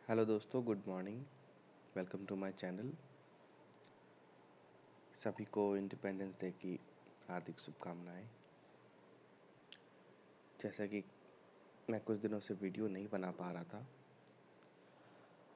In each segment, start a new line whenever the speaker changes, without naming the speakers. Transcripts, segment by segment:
Hello दोस्तों, good morning. Welcome to my channel. सभी को इंडिपेंडेंस डे की हार्दिक शुभकामनाएं। जैसा कि मैं कुछ दिनों से वीडियो नहीं बना पा रहा था,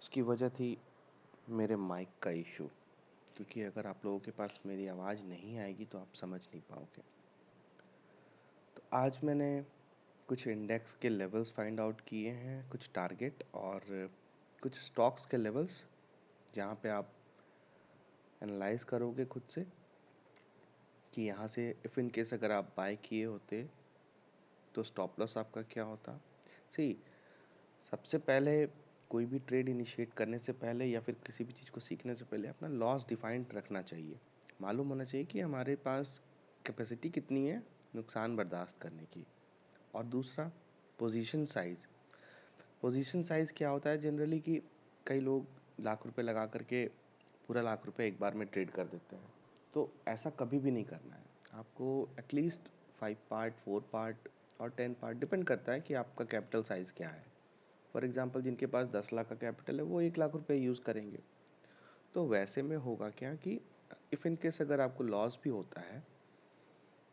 उसकी वजह थी मेरे माइक का इशू। क्योंकि अगर आप लोगों के पास मेरी आवाज़ नहीं आएगी तो आप समझ नहीं पाओगे। तो आज मैंने कुछ इंडेक्स के लेवल्स फाइंड आउट किए हैं, कुछ टारगेट और कुछ स्टॉक्स के लेवल्स, जहाँ पे आप एनालाइज करोगे खुद से कि यहाँ से इफ़ इन केस अगर आप बाय किए होते तो स्टॉप लॉस आपका क्या होता। सी, सबसे पहले कोई भी ट्रेड इनिशिएट करने से पहले या फिर किसी भी चीज़ को सीखने से पहले अपना लॉस डिफाइंड रखना चाहिए। मालूम होना चाहिए कि हमारे पास कैपेसिटी कितनी है नुकसान बर्दाश्त करने की। और दूसरा, पोजीशन साइज़। पोजीशन साइज़ क्या होता है जनरली कि कई लोग लाख रुपए लगा करके पूरा लाख रुपए एक बार में ट्रेड कर देते हैं। तो ऐसा कभी भी नहीं करना है। आपको एटलीस्ट 5 पार्ट, 4 पार्ट और 10 पार्ट, डिपेंड करता है कि आपका कैपिटल साइज़ क्या है। फॉर एग्जांपल जिनके पास 10 लाख का कैपिटल है वो 1 लाख रुपए यूज़ करेंगे। तो वैसे में होगा क्या कि इफ़ इन केस अगर आपको लॉस भी होता है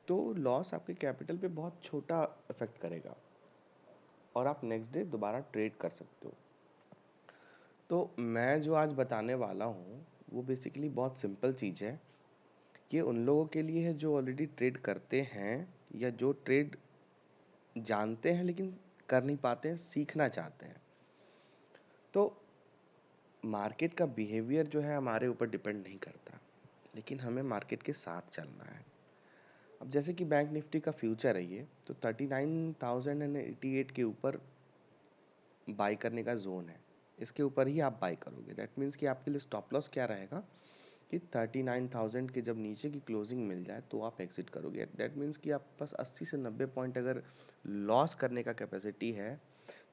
तो लॉस आपके कैपिटल पे बहुत छोटा इफेक्ट करेगा और आप नेक्स्ट डे दोबारा ट्रेड कर सकते हो। तो मैं जो आज बताने वाला हूँ वो बेसिकली बहुत सिंपल चीज़ है। ये उन लोगों के लिए है जो ऑलरेडी ट्रेड करते हैं या जो ट्रेड जानते हैं लेकिन कर नहीं पाते हैं, सीखना चाहते हैं। तो मार्केट का बिहेवियर जो है हमारे ऊपर डिपेंड नहीं करता, लेकिन हमें मार्केट के साथ चलना है। अब जैसे कि बैंक निफ्टी का फ्यूचर है ये, तो 39,088 के ऊपर बाई करने का जोन है। इसके ऊपर ही आप बाई करोगे। दैट मीन्स कि आपके लिए स्टॉप लॉस क्या रहेगा कि 39,000 के जब नीचे की क्लोजिंग मिल जाए तो आप एग्जिट करोगे। दैट मीन्स कि आपके पास 80 से 90 पॉइंट अगर लॉस करने का कैपेसिटी है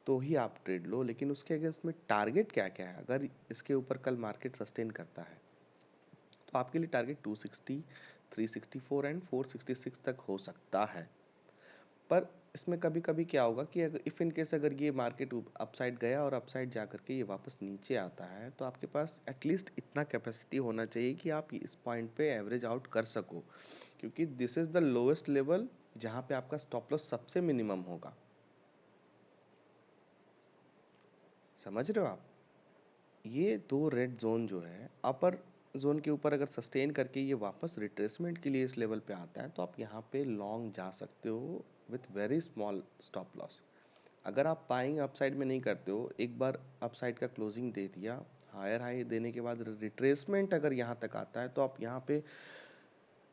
तो ही आप ट्रेड लो। लेकिन उसके अगेंस्ट में टारगेट क्या क्या है, अगर इसके ऊपर कल मार्केट सस्टेन करता है तो आपके लिए टारगेट 260, 364 एंड 466 तक हो सकता है। पर इसमें कभी कभी क्या होगा कि अगर इफ़ इन केस अगर ये मार्केट अपसाइड गया और अपसाइड जा करके ये वापस नीचे आता है तो आपके पास एटलीस्ट इतना कैपेसिटी होना चाहिए कि आप इस पॉइंट पे एवरेज आउट कर सको। क्योंकि this is the lowest level जहाँ पे आपका स्टॉप लॉस सबसे मिनिमम होगा। समझ रहे हो आप? ये दो रेड जोन जो है, अपर जोन के ऊपर अगर सस्टेन करके ये वापस रिट्रेसमेंट के लिए इस लेवल पे आता है तो आप यहाँ पे लॉन्ग जा सकते हो with very small stop loss. अगर आप बाइंग अपसाइड में नहीं करते हो, एक बार अपसाइड का क्लोजिंग दे दिया, हायर हाई देने के बाद रिट्रेसमेंट अगर यहाँ तक आता है तो आप यहाँ पे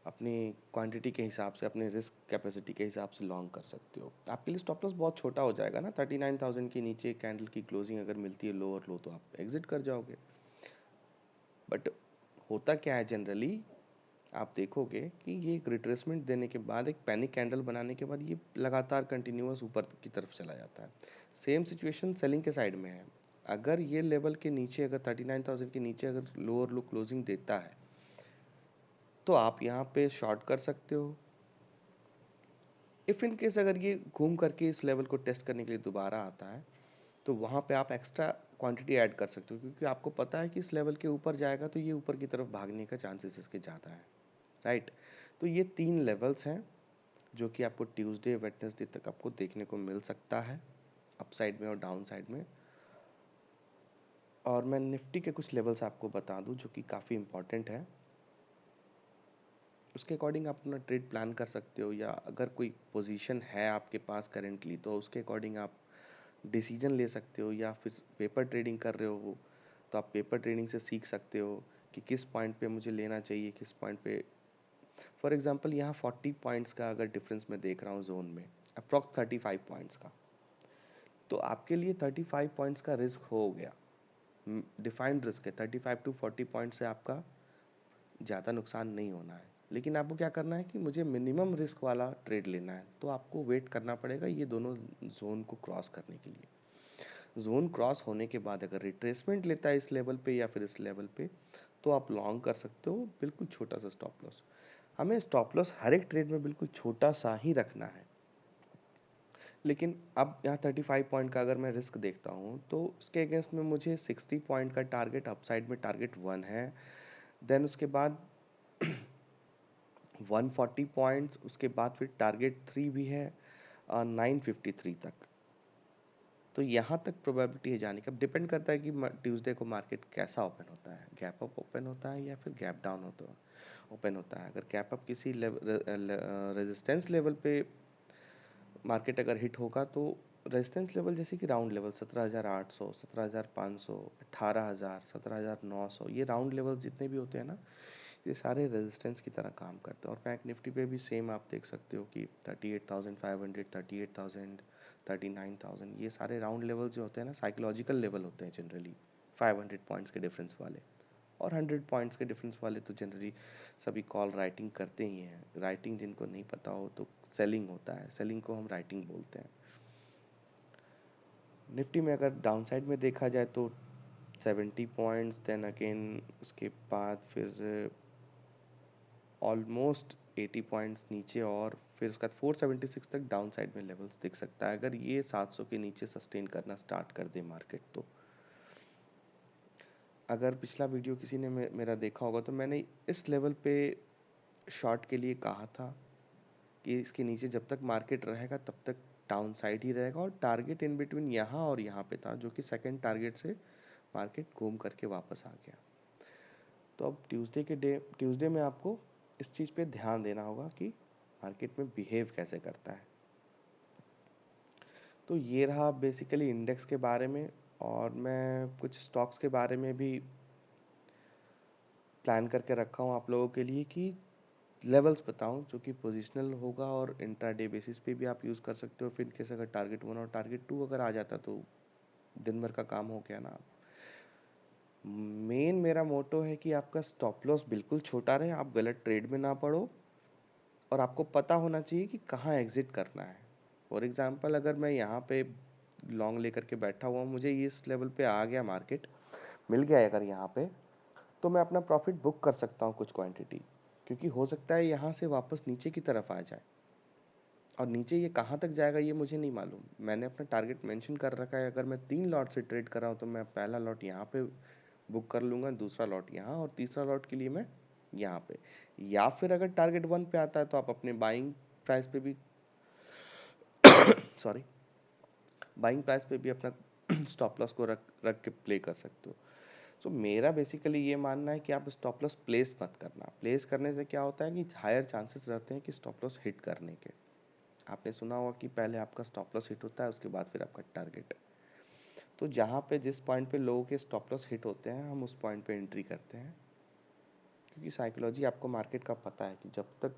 अपनी क्वांटिटी के हिसाब से, अपने रिस्क कैपेसिटी के हिसाब से लॉन्ग कर सकते हो। आपके लिए स्टॉप लॉस बहुत छोटा हो जाएगा ना। 39,000 के नीचे कैंडल की क्लोजिंग अगर मिलती है लो और लो तो आप एग्जिट कर जाओगे। बट होता क्या है जनरली, आप देखोगे कि ये एक रिट्रेसमेंट देने के बाद, एक पैनिक कैंडल बनाने के बाद ये लगातार कंटिन्यूअस ऊपर की तरफ चला जाता है। सेम सिचुएशन सेलिंग के साइड में है। अगर ये लेवल के नीचे, अगर 39,000 के नीचे अगर लोअर लो क्लोजिंग देता है तो आप यहाँ पे शॉर्ट कर सकते हो। इफ़ इन केस अगर ये घूम करके इस लेवल को टेस्ट करने के लिए दोबारा आता है तो वहाँ पे आप एक्स्ट्रा क्वांटिटी ऐड कर सकते हो, क्योंकि आपको पता है कि इस लेवल के ऊपर जाएगा तो ये ऊपर की तरफ भागने का चांसेस इसके ज़्यादा है। राइट? तो ये 3 लेवल्स हैं जो कि आपको ट्यूसडे वेडनेसडे तक आपको देखने को मिल सकता है, अपसाइड में और डाउन साइड में। और मैं निफ्टी के कुछ लेवल्स आपको बता दूं जो कि काफ़ी इंपॉर्टेंट है। उसके अकॉर्डिंग आप अपना ट्रेड प्लान कर सकते हो, या अगर कोई पोजीशन है आपके पास करेंटली तो उसके अकॉर्डिंग आप डिसीजन ले सकते हो। या फिर पेपर ट्रेडिंग कर रहे हो तो आप पेपर ट्रेडिंग से सीख सकते हो कि किस पॉइंट पे मुझे लेना चाहिए, किस पॉइंट पे। फॉर एग्जांपल यहाँ 40 पॉइंट्स का अगर डिफरेंस मैं देख रहा हूँ जोन में, अप्रॉक्स 35 पॉइंट्स का, तो आपके लिए 35 पॉइंट्स का रिस्क हो गया। डिफाइंड रिस्क है, 35 टू 40 पॉइंट से आपका ज़्यादा नुकसान नहीं होना है। लेकिन आपको क्या करना है कि मुझे मिनिमम रिस्क वाला ट्रेड लेना है, तो आपको वेट करना पड़ेगा ये दोनों जोन को क्रॉस करने के लिए। जोन क्रॉस होने के बाद अगर रिट्रेसमेंट लेता है इस लेवल पे या फिर इस लेवल पे तो आप लॉन्ग कर सकते हो, बिल्कुल छोटा सा स्टॉप लॉस। हमें स्टॉप लॉस हर एक ट्रेड में बिल्कुल छोटा सा ही रखना है। लेकिन अब यहाँ 35 पॉइंट का अगर मैं रिस्क देखता हूँ तो उसके अगेंस्ट में मुझे 60 पॉइंट का टारगेट, अपसाइड में टारगेट 1 है, देन उसके बाद 140 पॉइंट्स, उसके बाद फिर टारगेट 3 भी है 953 तक। तो यहाँ तक प्रोबेबिलिटी है जाने का। अब डिपेंड करता है कि ट्यूसडे को मार्केट कैसा ओपन होता है, गैप अप ओपन होता है या फिर गैप डाउन होता है, ओपन होता है। अगर गैप अप किसी रेजिस्टेंस लेवल पे मार्केट अगर हिट होगा तो रेजिस्टेंस लेवल जैसे कि राउंड लेवल 17,800, 17,500, 18,000, 17,900, ये राउंड लेवल जितने भी होते हैं ना, ये सारे रेजिस्टेंस की तरह काम करते हैं। और बैंक निफ्टी पे भी सेम आप देख सकते हो कि 38,500, 38,000, 39,000, ये सारे राउंड लेवल जो होते हैं ना, साइकोलॉजिकल लेवल होते हैं जनरली, 500 पॉइंट्स के डिफरेंस वाले। और 100 पॉइंट्स के डिफरेंस वाले तो जनरली सभी कॉल राइटिंग करते ही हैं। राइटिंग जिनको नहीं पता हो तो सेलिंग होता है, सेलिंग को हम राइटिंग बोलते हैं। निफ्टी में अगर डाउन साइड में देखा जाए तो 70 पॉइंट्स, देन अगेन उसके बाद फिर ऑलमोस्ट 80 पॉइंट्स नीचे, और फिर उसका 476 तक डाउन साइड में लेवल्स दिख सकता है अगर ये 700 के नीचे सस्टेन करना स्टार्ट कर दे मार्केट तो। अगर पिछला वीडियो किसी ने मेरा देखा होगा तो मैंने इस लेवल पे शॉर्ट के लिए कहा था कि इसके नीचे जब तक मार्केट रहेगा तब तक डाउन साइड ही रहेगा, और टारगेट इन बिटवीन यहाँ और यहाँ पे था, जो कि सेकंड टारगेट से मार्केट घूम करके वापस आ गया। तो अब ट्यूसडे में आपको इस चीज़ पे ध्यान देना होगा कि मार्केट में बिहेव कैसे करता है। तो ये रहा बेसिकली इंडेक्स के बारे में, और मैं कुछ स्टॉक्स के बारे में भी प्लान करके रखा हूँ आप लोगों के लिए कि लेवल्स बताऊं जो कि पोजिशनल होगा, और इंट्राडे बेसिस पे भी आप यूज़ कर सकते हो। फिर इनकेस अगर टारगेट 1 और टारगेट 2 अगर आ जाता तो दिन भर का काम हो गया ना। मेन मेरा मोटो है कि आपका स्टॉप लॉस बिल्कुल छोटा रहे, आप गलत ट्रेड में ना पड़ो, और आपको पता होना चाहिए कि कहाँ एग्जिट करना है। फॉर एग्जांपल अगर मैं यहाँ पे लॉन्ग लेकर के बैठा हुआ, मुझे इस लेवल पे आ गया, मार्केट मिल गया अगर यहाँ पे, तो मैं अपना प्रॉफिट बुक कर सकता हूँ कुछ क्वांटिटी, क्योंकि हो सकता है यहाँ से वापस नीचे की तरफ आ जाए, और नीचे ये कहाँ तक जाएगा ये मुझे नहीं मालूम। मैंने अपना टारगेट मेंशन कर रखा है, अगर मैं 3 लॉट से ट्रेड कर रहा हूँ तो मैं पहला लॉट यहाँ पे बुक कर लूँगा, दूसरा लॉट यहाँ, और तीसरा लॉट के लिए मैं यहाँ पे। या फिर अगर टारगेट 1 पे आता है तो आप अपने बाइंग प्राइस पे भी सॉरी, बाइंग प्राइस पे भी अपना स्टॉप लॉस को रख रख के प्ले कर सकते हो। सो मेरा बेसिकली ये मानना है कि आप स्टॉप लॉस प्लेस मत करना। प्लेस करने से क्या होता है कि हायर चांसेस रहते हैं कि स्टॉप लॉस हिट करने के। आपने सुना होगा कि पहले आपका स्टॉप लॉस हिट होता है, उसके बाद फिर आपका टारगेट। तो जहाँ पे जिस पॉइंट पे लोगों के स्टॉप लॉस हिट होते हैं, हम उस पॉइंट पे एंट्री करते हैं, क्योंकि साइकोलॉजी आपको मार्केट का पता है कि जब तक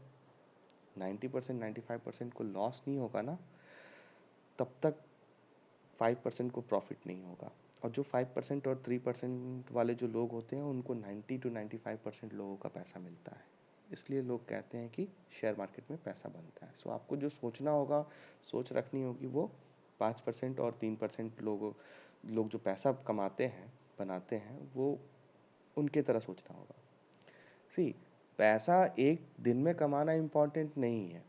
90% 95% को लॉस नहीं होगा ना, तब तक 5% को प्रॉफिट नहीं होगा। और जो 5% और 3% वाले जो लोग होते हैं, उनको 90 to 95% लोगों का पैसा मिलता है। इसलिए लोग कहते हैं कि शेयर मार्केट में पैसा बनता है। सो आपको जो सोचना होगा, सोच रखनी होगी, वो 5% और 3% लोग जो पैसा कमाते हैं, बनाते हैं, वो उनके तरह सोचना होगा। सी, पैसा एक दिन में कमाना इम्पोर्टेंट नहीं है।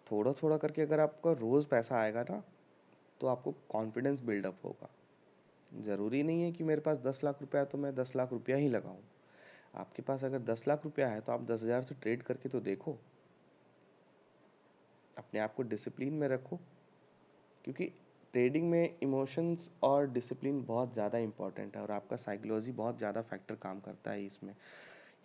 थोड़ा थोड़ा करके अगर आपका रोज़ पैसा आएगा ना, तो आपको कॉन्फिडेंस बिल्डअप होगा। ज़रूरी नहीं है कि मेरे पास 10 लाख रुपया है तो मैं 10 लाख रुपया ही लगाऊं। आपके पास अगर 10 लाख रुपया है तो आप 10,000 से ट्रेड करके तो देखो। अपने आप को डिसिप्लिन में रखो, क्योंकि ट्रेडिंग में इमोशंस और डिसिप्लिन बहुत ज़्यादा इंपॉर्टेंट है, और आपका साइकोलॉजी बहुत ज़्यादा फैक्टर काम करता है इसमें।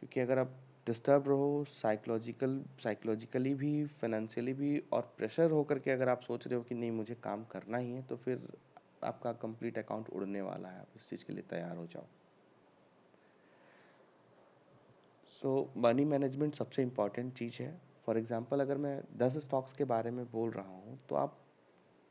क्योंकि अगर आप डिस्टर्ब रहो साइकोलॉजिकली भी, फाइनेंशियली भी, और प्रेशर होकर के अगर आप सोच रहे हो कि नहीं मुझे काम करना ही है, तो फिर आपका कंप्लीट अकाउंट उड़ने वाला है। आप इस चीज़ के लिए तैयार हो जाओ। सो मनी मैनेजमेंट सबसे इम्पॉर्टेंट चीज़ है। फॉर एग्जांपल अगर मैं 10 स्टॉक्स के बारे में बोल रहा हूँ तो आप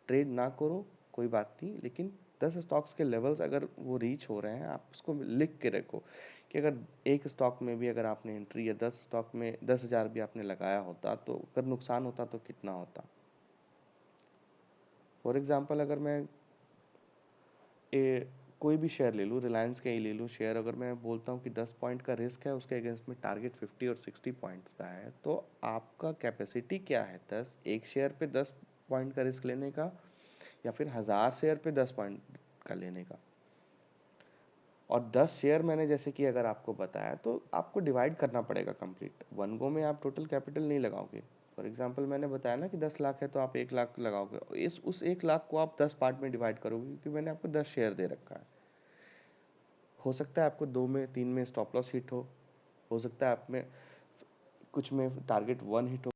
ट्रेड ना करो, कोई बात नहीं, लेकिन 10 स्टॉक्स के लेवल्स अगर वो रीच हो रहे हैं, आप उसको लिख के रखो कि अगर एक स्टॉक में भी अगर आपने एंट्री, या 10 स्टॉक में 10,000 भी आपने लगाया होता, तो अगर नुकसान होता तो कितना होता। फॉर एग्जांपल अगर मैं कोई भी शेयर ले लूँ, रिलायंस का ही ले लूँ शेयर, अगर मैं बोलता हूँ कि 10 पॉइंट का रिस्क है, उसके अगेंस्ट में टारगेट 50 और 60 पॉइंट्स का है, तो आपका कैपेसिटी क्या है? 10 एक शेयर पे 10 पॉइंट का रिस्क लेने का, या फिर 1000 शेयर पे 10 पॉइंट का लेने का? और 10 शेयर मैंने जैसे कि अगर आपको बताया, तो आपको डिवाइड करना पड़ेगा कंप्लीट। वन गो में आप टोटल कैपिटल नहीं लगाओगे। फॉर एग्जांपल मैंने बताया ना कि 10 लाख है तो आप 1 लाख लगाओगे, इस उस 1 लाख को आप 10 पार्ट में डिवाइड करोगे, क्योंकि मैंने आपको 10 शेयर दे रखा है। हो सकता है आपको 2 में 3 में स्टॉप लॉस हिट हो सकता है आप में कुछ में टारगेट 1 हिट हो।